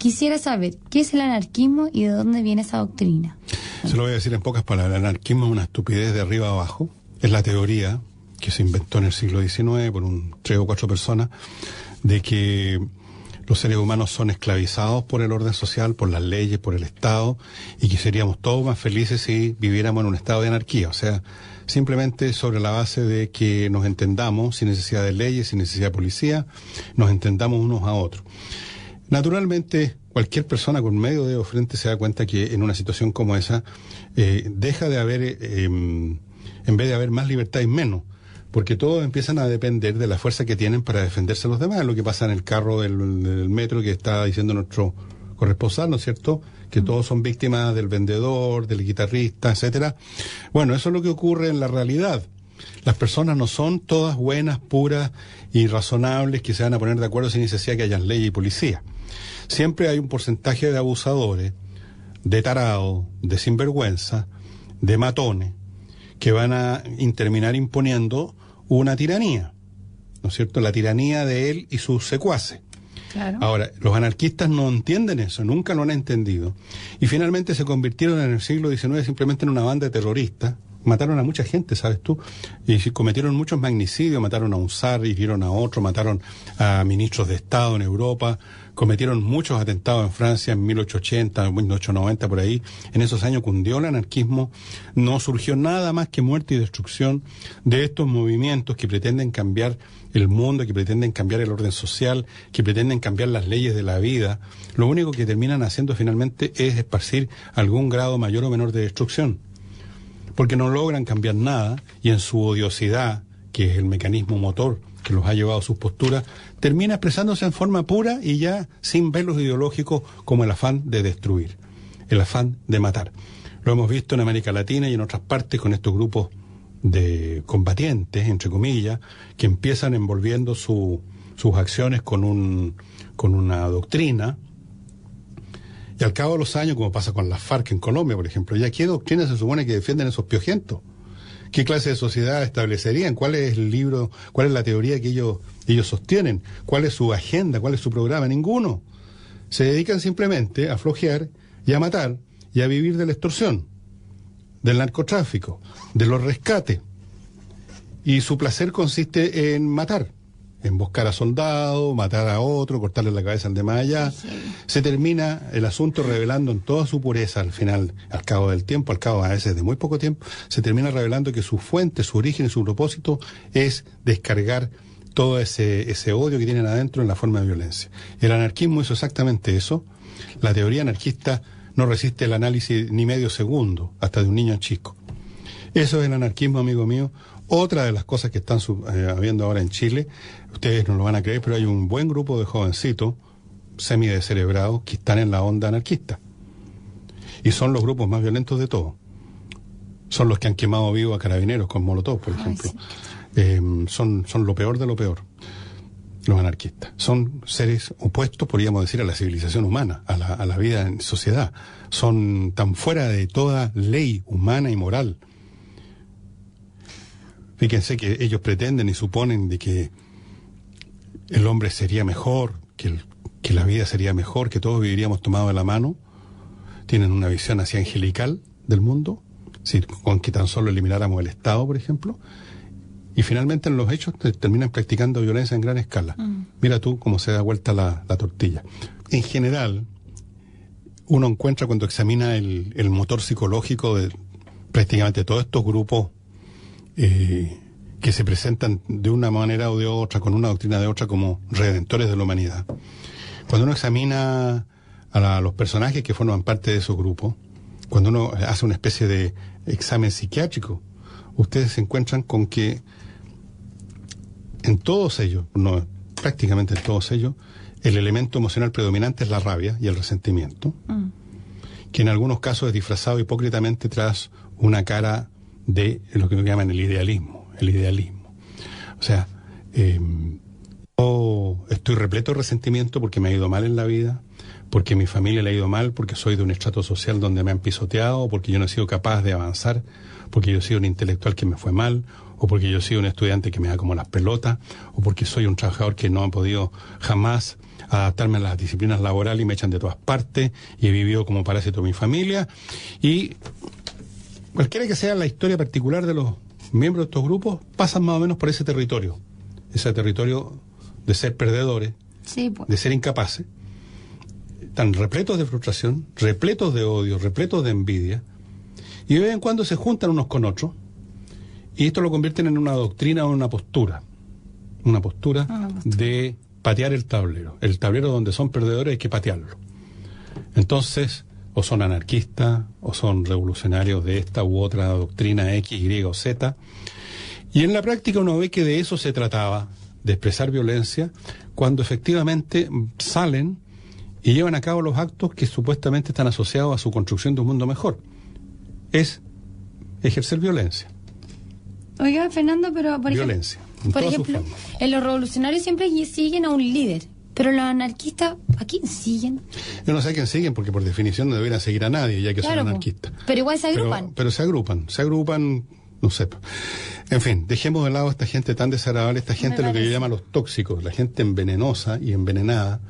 Quisiera saber, ¿qué es el anarquismo y de dónde viene esa doctrina? Se lo voy a decir en pocas palabras. El anarquismo es una estupidez de arriba a abajo. Es la teoría que se inventó en el siglo XIX por 3 o 4 personas de que los seres humanos son esclavizados por el orden social, por las leyes, por el Estado, y que seríamos todos más felices si viviéramos en un estado de anarquía. O sea, simplemente sobre la base de que nos entendamos, sin necesidad de leyes, sin necesidad de policía, nos entendamos unos a otros. Naturalmente, cualquier persona con medio dedo frente se da cuenta que en una situación como esa deja de haber, en vez de haber más libertad y menos, porque todos empiezan a depender de la fuerza que tienen para defenderse a los demás. Lo que pasa en el carro del metro que está diciendo nuestro corresponsal, ¿no es cierto?, que todos son víctimas del vendedor, del guitarrista, etcétera. Bueno, eso es lo que ocurre en la realidad. Las personas no son todas buenas, puras y razonables que se van a poner de acuerdo sin necesidad que haya ley y policía. Siempre hay un porcentaje de abusadores, de tarados, de sinvergüenza, de matones, que van a terminar imponiendo una tiranía, ¿no es cierto?, la tiranía de él y sus secuaces. Claro. Ahora, los anarquistas no entienden eso, nunca lo han entendido. Y finalmente se convirtieron en el siglo XIX simplemente en una banda de terroristas. Mataron a mucha gente, ¿sabes tú? Y cometieron muchos magnicidios, mataron a un zar, hirieron a otro, mataron a ministros de Estado en Europa, cometieron muchos atentados en Francia en 1880, 1890, por ahí. En esos años cundió el anarquismo, no surgió nada más que muerte y destrucción de estos movimientos que pretenden cambiar el mundo, que pretenden cambiar el orden social, que pretenden cambiar las leyes de la vida. Lo único que terminan haciendo finalmente es esparcir algún grado mayor o menor de destrucción, porque no logran cambiar nada y en su odiosidad, que es el mecanismo motor que los ha llevado a sus posturas, termina expresándose en forma pura y ya sin velos ideológicos como el afán de destruir, el afán de matar. Lo hemos visto en América Latina y en otras partes con estos grupos de combatientes, entre comillas, que empiezan envolviendo sus acciones con una doctrina. Y al cabo de los años, como pasa con las FARC en Colombia, por ejemplo, ¿ya qué doctrina se supone que defienden esos piojentos? ¿Qué clase de sociedad establecerían? ¿Cuál es el libro, cuál es la teoría que ellos sostienen? ¿Cuál es su agenda? ¿Cuál es su programa? Ninguno. Se dedican simplemente a flojear y a matar y a vivir de la extorsión, del narcotráfico, de los rescates. Y su placer consiste en matar. Emboscar a soldados, matar a otro, cortarle la cabeza al de más allá. Sí. Se termina el asunto revelando en toda su pureza al final, al cabo del tiempo, al cabo a veces de muy poco tiempo, se termina revelando que su fuente, su origen y su propósito es descargar todo ese odio que tienen adentro en la forma de violencia. El anarquismo hizo exactamente eso. La teoría anarquista no resiste el análisis ni medio segundo, hasta de un niño chico. Eso es el anarquismo, amigo mío. Otra de las cosas que están habiendo ahora en Chile, ustedes no lo van a creer, pero hay un buen grupo de jovencitos semidescerebrados que están en la onda anarquista. Y son los grupos más violentos de todos. Son los que han quemado vivo a carabineros con molotov, por ejemplo. Sí. Son lo peor de lo peor, los anarquistas. Son seres opuestos, podríamos decir, a la civilización humana, a la vida en sociedad. Son tan fuera de toda ley humana y moral. Fíjense que ellos pretenden y suponen de que el hombre sería mejor, que la vida sería mejor, que todos viviríamos tomados de la mano. Tienen una visión así angelical del mundo, ¿sí?, con que tan solo elimináramos el Estado, por ejemplo. Y finalmente en los hechos terminan practicando violencia en gran escala. Mira tú cómo se da vuelta la tortilla. En general, uno encuentra cuando examina el motor psicológico de prácticamente todos estos grupos que se presentan de una manera o de otra, con una doctrina de otra, como redentores de la humanidad. Cuando uno examina a los personajes que forman parte de esos grupos, cuando uno hace una especie de examen psiquiátrico, ustedes se encuentran con que en todos ellos, no, prácticamente en todos ellos, el elemento emocional predominante es la rabia y el resentimiento, que en algunos casos es disfrazado hipócritamente tras una cara de lo que llaman el idealismo. O sea, yo estoy repleto de resentimiento porque me ha ido mal en la vida, porque mi familia le ha ido mal, porque soy de un estrato social donde me han pisoteado, porque yo no he sido capaz de avanzar, porque yo he sido un intelectual que me fue mal, o porque yo he sido un estudiante que me da como las pelotas, o porque soy un trabajador que no ha podido jamás adaptarme a las disciplinas laborales y me echan de todas partes, y he vivido como parásito mi familia, y cualquiera que sea la historia particular de los miembros de estos grupos, pasan más o menos por ese territorio de ser perdedores, Sí, pues. de ser incapaces, están repletos de frustración, repletos de odio, repletos de envidia, y de vez en cuando se juntan unos con otros, y esto lo convierten en una doctrina o una postura de patear el tablero donde son perdedores hay que patearlo. Entonces, o son anarquistas, o son revolucionarios de esta u otra doctrina X, Y o Z, y en la práctica uno ve que de eso se trataba, de expresar violencia, cuando efectivamente salen y llevan a cabo los actos que supuestamente están asociados a su construcción de un mundo mejor. Es ejercer violencia. Oiga, Fernando, pero Violencia, en por todas sus ejemplo, formas. en los revolucionarios siempre siguen a un líder, pero los anarquistas, ¿a quién siguen? Yo no sé a quién siguen, porque por definición no deberían seguir a nadie, ya que Claro, son po. anarquistas. Pero igual se agrupan. Pero se agrupan, no sé. En fin, dejemos de lado a esta gente tan desagradable, esta gente lo que yo parece. llamo los tóxicos, la gente envenenosa y envenenada,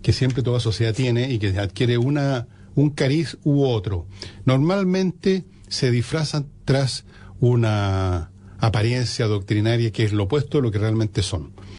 que siempre toda sociedad tiene y que adquiere un cariz u otro. Normalmente se disfrazan tras una apariencia doctrinaria que es lo opuesto de lo que realmente son.